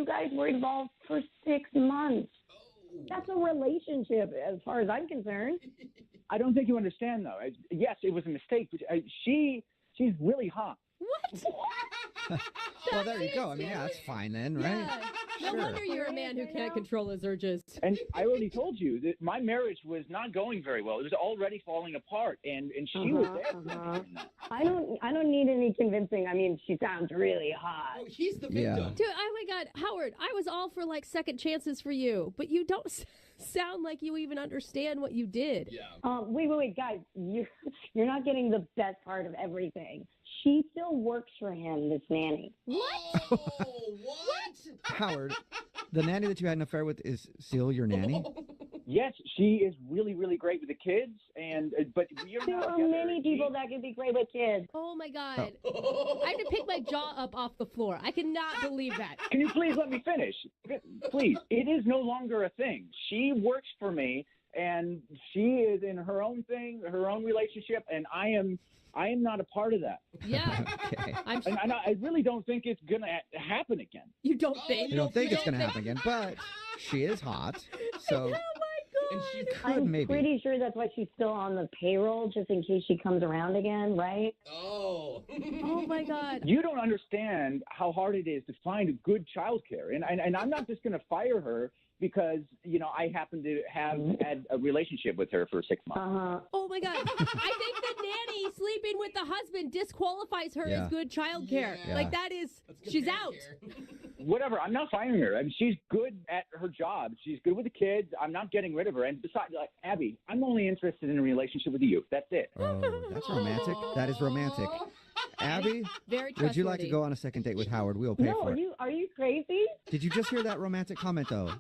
guys were involved for 6 months. That's a relationship as far as I'm concerned. I don't think you understand, though. Yes, it was a mistake, but she's really hot. What? Well, there you go. I mean, yeah, that's fine then, right? Yeah. No Sure. wonder you're a man who can't control his urges. And I already told you that my marriage was not going very well. It was already falling apart, and she was there. I don't need any convincing. I mean, she sounds really hot. Oh, he's the Yeah. victim. Dude, oh my God, Howard, I was all for like second chances for you, but you don't sound like you even understand what you did. Yeah. Wait, guys, you're not getting the best part of everything. She still works for him, this nanny. What? Oh, what? Howard, the nanny that you had an affair with is still your nanny? Yes, she is really, really great with the kids, but you're There not are together. many people that could be great with kids. Oh my God. I have to pick my jaw up off the floor. I cannot believe that. Can you please let me finish? Please. It is no longer a thing. She works for me, and she is in her own thing, her own relationship, and I am not a part of that. Yeah. Okay. And I really don't think it's going to happen again. You don't think? You don't think it's going to happen again, but she is hot, so And she could I'm maybe. pretty sure that's why she's still on the payroll, just in case she comes around again, right? Oh. Oh my God. You don't understand how hard it is to find a good childcare. And I'm not just going to fire her because, I happen to have had a relationship with her for 6 months. Oh my God. I think the nanny sleeping with the husband disqualifies her Yeah. as good childcare. Yeah. Like that is, That's good she's parent out. care. Whatever. I'm not firing her. I mean, she's good at her job. She's good with the kids. I'm not getting rid of her. And besides, Abby, I'm only interested in a relationship with you. That's it. Oh, that's romantic. That is romantic. Abby, Very trustworthy. would you like to go on a second date with Howard? We'll pay No, for it. are you crazy? Did you just hear that romantic comment, though?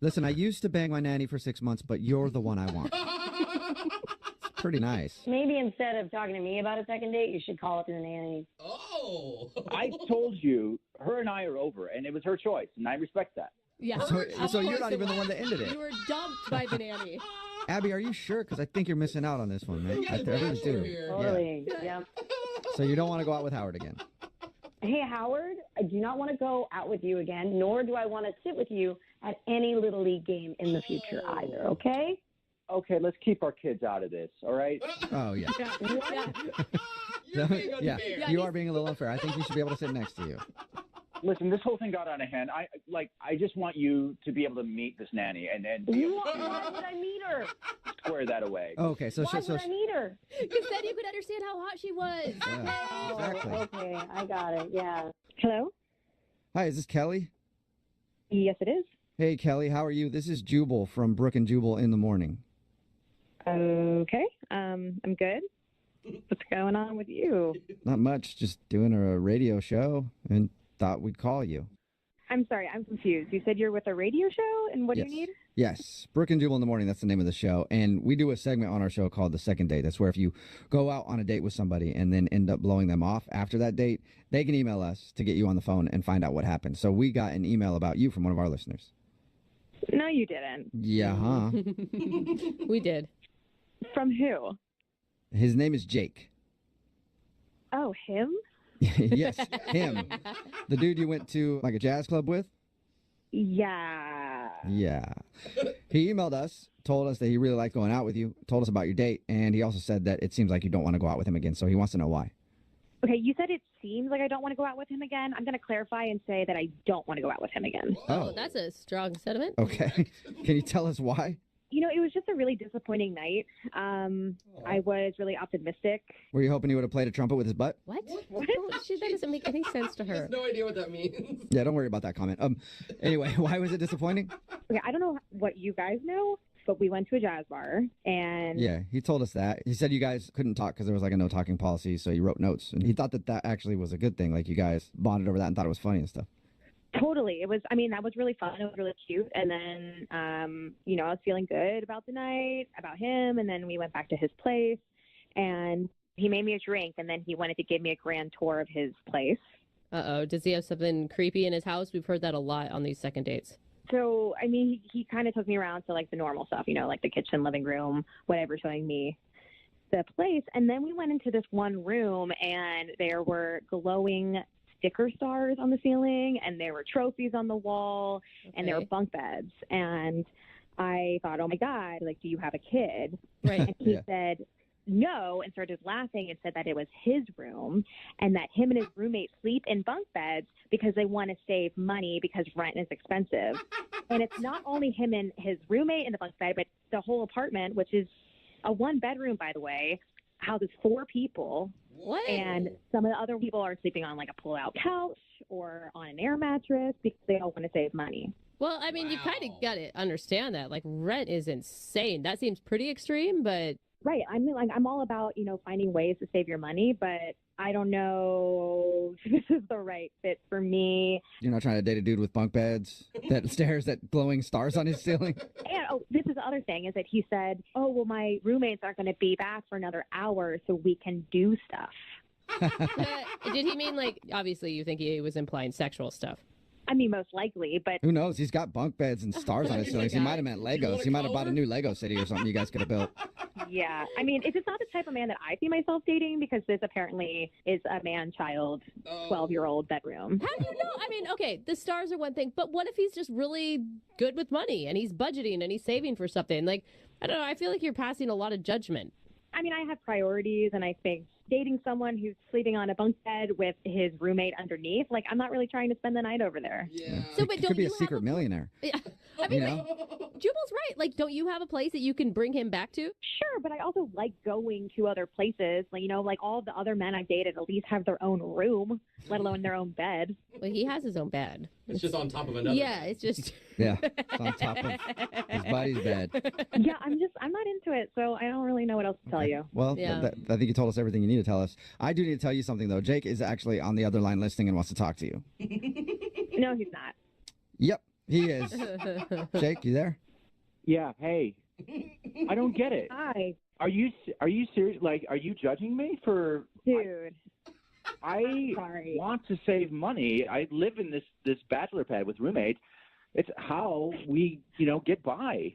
Listen, I used to bang my nanny for 6 months, but you're the one I want. It's pretty nice. Maybe instead of talking to me about a second date, you should call up the nanny. Oh. I told you, her and I are over, and it was her choice, and I respect that. Yeah. So Of you're course not it even the was. one that ended it. You were dumped by the nanny. Abby, are you sure? Because I think you're missing out on this one, man. I really do. Here. Totally. Yep. So you don't want to go out with Howard again? Hey, Howard, I do not want to go out with you again, nor do I want to sit with you at any Little League game in the future either, okay? Okay, let's keep our kids out of this, all right? Oh, yeah. Yeah. You're being Yeah, unfair. you are being a little unfair. I think you should be able to sit next to you. Listen, this whole thing got out of hand. I just want you to be able to meet this nanny and be able Why would I meet her? to square that away. Okay, so Why would I meet her? Because then you could understand how hot she was. yeah, exactly. Okay, I got it, yeah. Hello? Hi, is this Kelly? Yes, it is. Hey, Kelly, how are you? This is Jubal from Brook and Jubal in the Morning. Okay, I'm good. What's going on with you? Not much, just doing a radio show and thought we'd call you. I'm sorry, I'm confused. You said you're with a radio show, and what do you need? Yes, Brook and Jubal in the Morning, that's the name of the show. And we do a segment on our show called The Second Date. That's where if you go out on a date with somebody and then end up blowing them off after that date, they can email us to get you on the phone and find out what happened. So we got an email about you from one of our listeners. No, you didn't. Yeah, huh? We did. From who? His name is Jake. Oh, him? Yes, him. The dude you went to like a jazz club with? Yeah. Yeah. He emailed us, told us that he really liked going out with you, told us about your date, and he also said that it seems like you don't want to go out with him again, so he wants to know why. Okay, you said it seems like I don't want to go out with him again. I'm going to clarify and say that I don't want to go out with him again. Oh, that's a strong sentiment. Okay. Can you tell us why? You know, it was just a really disappointing night. I was really optimistic. Were you hoping he would have played a trumpet with his butt? What? That doesn't make any sense to He has her. no idea what that means. Yeah, don't worry about that comment. Anyway, why was it disappointing? Okay, I don't know what you guys know, but we went to a jazz bar, and Yeah, he told us that. He said you guys couldn't talk because there was like a no talking policy, so he wrote notes. And he thought that that actually was a good thing. Like you guys bonded over that and thought it was funny and stuff. totally. It was, I mean, that was really fun. It was really cute. And then, you know, I was feeling good about the night, about him. And then we went back to his place, and he made me a drink, and then he wanted to give me a grand tour of his place. Uh-oh. Does he have something creepy in his house? We've heard that a lot on these second dates. So, I mean, he kind of took me around to like the normal stuff, you know, like the kitchen, living room, whatever, showing me the place. And then we went into this one room, and there were glowing sticker stars on the ceiling, and there were trophies on the wall, and there were Okay. bunk beds. And I thought, oh my God, like, do you have a kid? Right. And he Yeah. said no and started laughing and said that it was his room and that him and his roommate sleep in bunk beds because they want to save money because rent is expensive. And it's not only him and his roommate in the bunk bed, but the whole apartment, which is a 1-bedroom, by the way, houses 4 people. What? And some of the other people are sleeping on like a pull-out couch or on an air mattress because they all want to save money. Well, I mean, you kind Wow. of got to understand that. Like, rent is insane. That seems pretty extreme, but Right. I'm all about, finding ways to save your money, but I don't know if this is the right fit for me. You're not trying to date a dude with bunk beds that stares at glowing stars on his ceiling. And this is the other thing is that he said, oh, well, my roommates aren't going to be back for another hour so we can do stuff. did he mean, like, obviously you think he was implying sexual stuff? I mean, most likely, but Who knows? He's got bunk beds and stars on his ceilings. He might have meant Legos. He might have bought a new Lego city or something you guys could have built. yeah. I mean, it's just not the type of man that I see myself dating because this apparently is a man-child, 12-year-old bedroom. How do you know? I mean, okay, the stars are one thing, but what if he's just really good with money and he's budgeting and he's saving for something? Like, I don't know. I feel like you're passing a lot of judgment. I mean, I have priorities, and I think dating someone who's sleeping on a bunk bed with his roommate underneath, like, I'm not really trying to spend the night over there. Yeah. So, but He don't could be you a have secret millionaire. Yeah. I mean, You like, know? Jubal's right. Like, don't you have a place that you can bring him back to? Sure, but I also like going to other places. Like, like all the other men I've dated at least have their own room, let alone their own bed. Well, he has his own bed. It's just on top of another. Yeah, it's just. Yeah, it's on top of his buddy's bed. Yeah, I'm not into it, so I don't really know what else to tell you. Well, Yeah. I think you told us everything you need to tell us. I do need to tell you something, though. Jake is actually on the other line listening and wants to talk to you. No, he's not. Yep, he is. Jake, you there? Yeah. Hey, I don't get it. Hi, Are you serious? Like, are you judging me for? dude. I Sorry. want to save money. I live in this bachelor pad with roommates. It's how we, get by.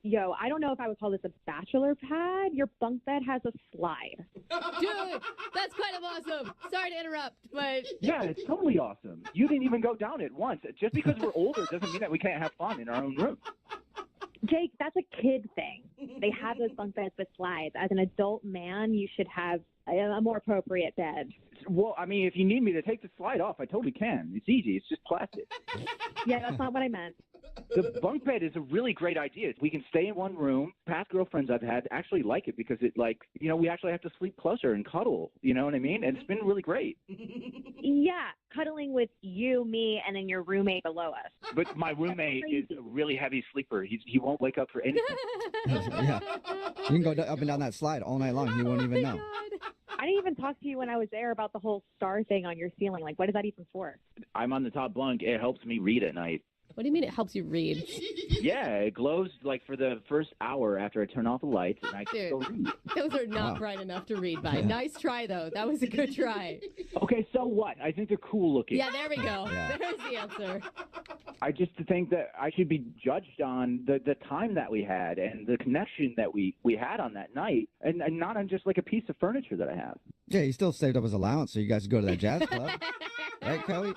Yo, I don't know if I would call this a bachelor pad. Your bunk bed has a slide. Dude, that's kind of awesome. Sorry to interrupt, but Yeah, it's totally awesome. You didn't even go down it once. Just because we're older doesn't mean that we can't have fun in our own room. Jake, that's a kid thing. They have those bunk beds with slides. As an adult man, you should have a more appropriate bed. Well, I mean, if you need me to take the slide off, I totally can. It's easy. It's just plastic. Yeah, that's not what I meant. The bunk bed is a really great idea. We can stay in one room. Past girlfriends I've had actually like it because it, we actually have to sleep closer and cuddle. You know what I mean? And it's been really great. Yeah, cuddling with you, me, and then your roommate below us. But my roommate is a really heavy sleeper. He won't wake up for anything. Yeah. You can go up and down that slide all night long. He won't even know. I didn't even talk to you when I was there about the whole star thing on your ceiling. Like, what is that even for? I'm on the top bunk. It helps me read at night. What do you mean it helps you read? Yeah, it glows for the first hour after I turn off the lights, and I can Dude. still read. Those are not Wow. bright enough to read by. Yeah. Nice try, though. That was a good try. Okay, so what? I think they're cool looking. Yeah, there we go. Yeah. There's the answer. I just think that I should be judged on the time that we had and the connection that we had on that night, and not on just like a piece of furniture that I have. Yeah, he still saved up his allowance so you guys could go to that jazz club. Right, Kelly?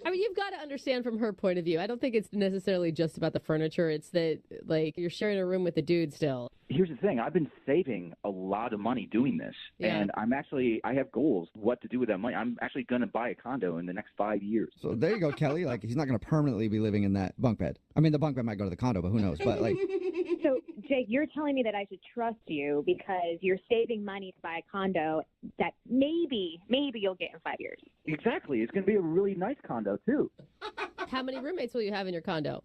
I mean, you've got to understand from her point of view. I don't think it's necessarily just about the furniture. It's that, like, you're sharing a room with a dude still. Here's the thing. I've been saving a lot of money doing this, Yeah. and I have goals what to do with that money. I'm actually going to buy a condo in the next 5 years. So there you go, Kelly. Like, he's not going to permanently be living in that bunk bed. I mean, the bunk bed might go to the condo, but who knows? But, like, So, Jake, you're telling me that I should trust you because you're saving money to buy a condo that maybe you'll get in 5 years. Exactly. It's going to be a really nice condo, too. How many roommates will you have in your condo?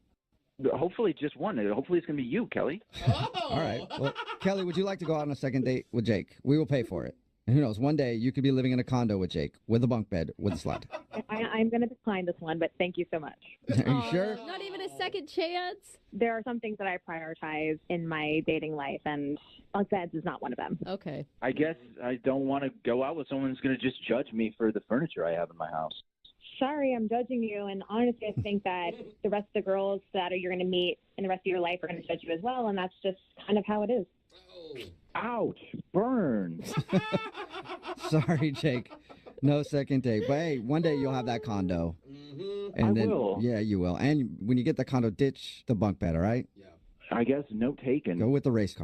Hopefully just one. Hopefully it's going to be you, Kelly. all right. Well, Kelly, would you like to go out on a second date with Jake? We will pay for it. And who knows, one day you could be living in a condo with Jake, with a bunk bed, with a slide. I'm going to decline this one, but thank you so much. Are you Aw, sure? Not even a second chance? There are some things that I prioritize in my dating life, and bunk beds is not one of them. Okay. I guess I don't want to go out with someone who's going to just judge me for the furniture I have in my house. Sorry, I'm judging you, and honestly, I think that the rest of the girls that you're going to meet in the rest of your life are going to judge you as well, and that's just kind of how it is. Ouch, burn. Sorry, Jake. No second date. But hey, one day you'll have that condo. Mm-hmm. And I then, will. Yeah, you will. And when you get the condo, ditch the bunk bed, all right? Yeah. I guess note taken. Go with the race car.